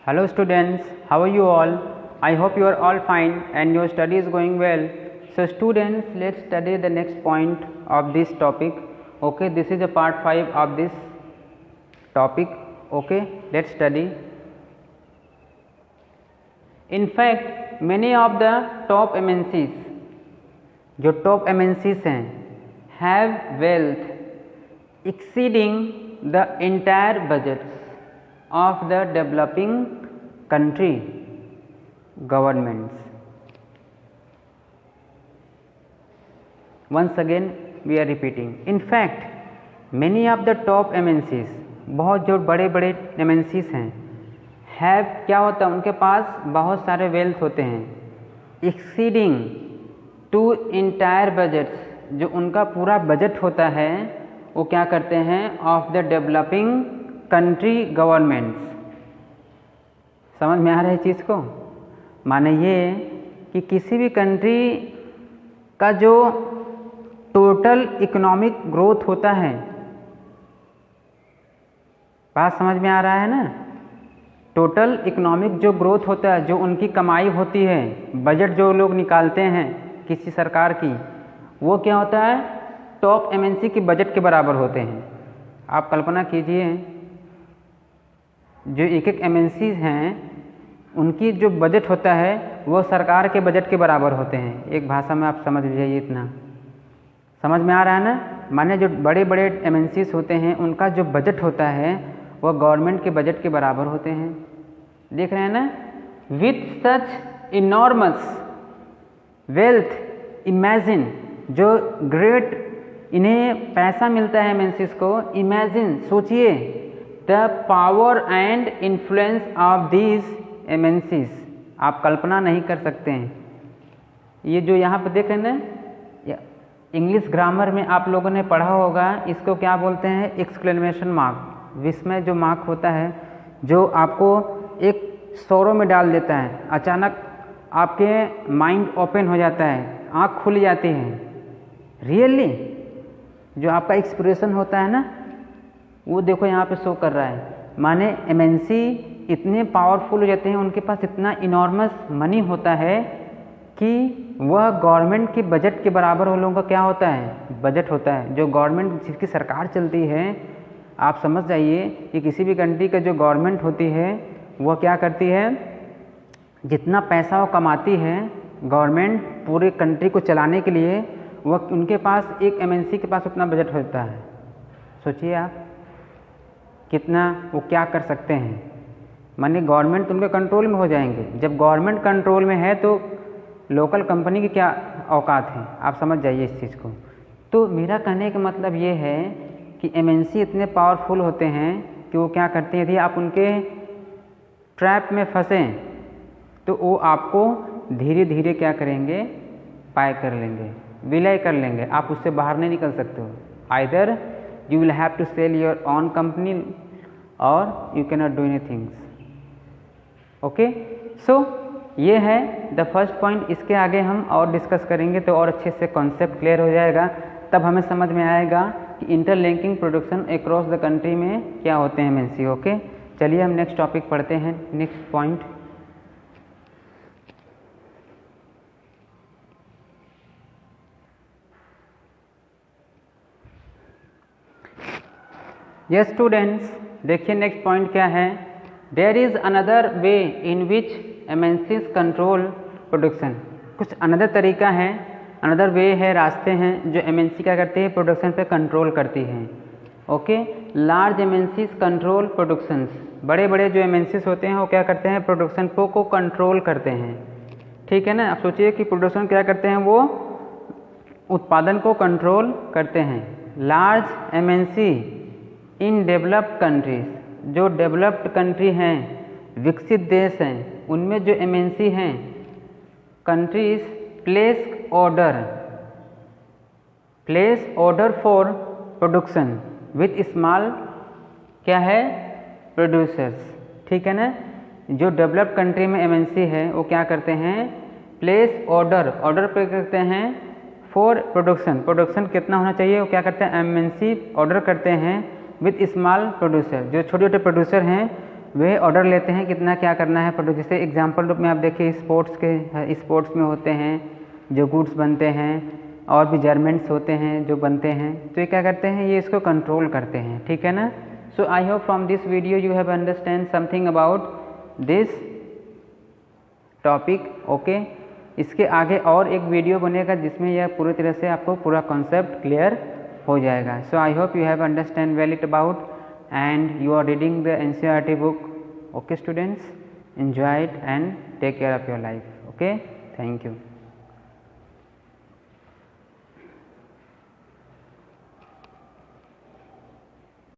Hello students, how are you all? I hope you are all fine and your study is going well. So students, let's study the next point of this topic. Okay, this is a part 5 of this topic. Okay, let's study. In fact, many of the top MNCs, जो top MNCs हैं, have wealth exceeding the entire budgets of the developing country governments. Once again we are repeating. In fact, many of the top MNCs, बहुत जो बड़े बड़े MNCs हैं, have क्या होता है, उनके पास बहुत सारे वेल्थ होते हैं, एक्सीडिंग टू इंटायर बजट्स, जो उनका पूरा बजट होता है वो क्या करते हैं, of the developing country governments. समझ में आ रहा है चीज़ को? माने ये कि किसी भी कंट्री का जो टोटल इकोनॉमिक ग्रोथ होता है, बात समझ में आ रहा है ना? टोटल इकोनॉमिक जो ग्रोथ होता है, जो उनकी कमाई होती है, बजट जो लोग निकालते हैं किसी सरकार की, वो क्या होता है, टॉप एमएनसी की बजट के बराबर होते हैं। आप कल्पना कीजिए, जो एक एक एमएनसी हैं उनकी जो बजट होता है वो सरकार के बजट के बराबर होते हैं। एक भाषा में आप समझ लीजिए, इतना समझ में आ रहा है ना? माने जो बड़े बड़े एमएनसीज होते हैं उनका जो बजट होता है वो गवर्नमेंट के बजट के बराबर होते हैं। देख रहे हैं ना? With such enormous wealth, imagine, जो ग्रेट इन्हें पैसा मिलता है एमएनसीज को, इमेजिन, सोचिए, the power and influence of these MNCs. आप कल्पना नहीं कर सकते हैं। ये जो यहाँ पर देख रहे हैं ना, इंग्लिश ग्रामर में आप लोगों ने पढ़ा होगा, इसको क्या बोलते हैं, एक्सक्लेमेशन मार्क, विस्मय जो मार्क होता है, जो आपको एक सौरों में डाल देता है, अचानक आपके माइंड ओपन हो जाता है, आँख खुल जाती है। रियली जो आपका एक्सप्रेशन होता है ना, वो देखो यहाँ पे शो कर रहा है। माने एमएनसी इतने पावरफुल हो जाते हैं, उनके पास इतना इनॉर्मस मनी होता है कि वह गवर्नमेंट की बजट के बराबर उन लोगों का क्या होता है, बजट होता है। जो गवर्नमेंट, जिसकी सरकार चलती है, आप समझ जाइए कि किसी भी कंट्री का जो गवर्नमेंट होती है वह क्या करती है, जितना पैसा वो कमाती है गवर्नमेंट पूरे कंट्री को चलाने के लिए, वह उनके पास, एक एमएनसी के पास उतना बजट होता है। सोचिए आप कितना वो क्या कर सकते हैं। माने गवर्नमेंट उनके कंट्रोल में हो जाएंगे। जब गवर्नमेंट कंट्रोल में है तो लोकल कंपनी की क्या औकात है, आप समझ जाइए इस चीज़ को। तो मेरा कहने का मतलब ये है कि एमएनसी इतने पावरफुल होते हैं कि वो क्या करते हैं, यदि आप उनके ट्रैप में फंसें तो वो आपको धीरे धीरे क्या करेंगे, पाए कर लेंगे, विलय कर लेंगे। आप उससे बाहर नहीं निकल सकते हो। Either you will have to sell your own company और you can not do anything. Okay, so ये है द फर्स्ट पॉइंट। इसके आगे हम और डिस्कस करेंगे तो और अच्छे से कॉन्सेप्ट क्लियर हो जाएगा। तब हमें समझ में आएगा कि interlinking production across the country में क्या होते हैं एमएनसी। ओके, चलिए हम नेक्स्ट टॉपिक पढ़ते हैं। नेक्स्ट पॉइंट, यस स्टूडेंट्स, देखिए नेक्स्ट पॉइंट क्या है। There is another way in which MNCs control production. कुछ अनदर तरीका है, अनदर वे है, रास्ते हैं जो एमएनसी क्या करती है, प्रोडक्शन पे कंट्रोल करती हैं। Okay, large MNCs control productions. बड़े बड़े जो एमएनसीज होते हैं वो क्या करते हैं, प्रोडक्शन को कंट्रोल करते हैं। ठीक है ना? आप सोचिए कि प्रोडक्शन क्या करते हैं, वो उत्पादन को कंट्रोल करते हैं। Large MNC in developed countries, जो डेवलप्ड कंट्री हैं, विकसित देश हैं, उनमें जो एमएनसी हैं, countries place order for production with small क्या है, प्रोड्यूसर्स। ठीक है ना? जो डेवलप्ड कंट्री में एमएनसी है वो क्या करते हैं, प्लेस ऑर्डर पे करते हैं फॉर प्रोडक्शन कितना होना चाहिए, वो क्या करते हैं, एमएनसी ऑर्डर करते हैं विथ स्मॉल प्रोड्यूसर। जो छोटे छोटे प्रोड्यूसर हैं वे ऑर्डर लेते हैं कितना क्या करना है प्रोड्यूस। जैसे एग्जाम्पल रूप में आप देखिए स्पोर्ट्स में होते हैं जो गुड्स बनते हैं और भी जर्मेंट्स होते हैं जो बनते हैं, तो ये क्या करते हैं, ये इसको कंट्रोल करते हैं, ठीक है ना। So I hope from this video you have understand something about this topic, okay. इसके आगे और एक वीडियो बनेगा जिसमें यह पूरी तरह से आपको पूरा कॉन्सेप्ट क्लियर हो जाएगा। So I hope you have understand well it about and you are reading the NCERT book. Okay students, enjoy it and take care of your life. Okay, thank you.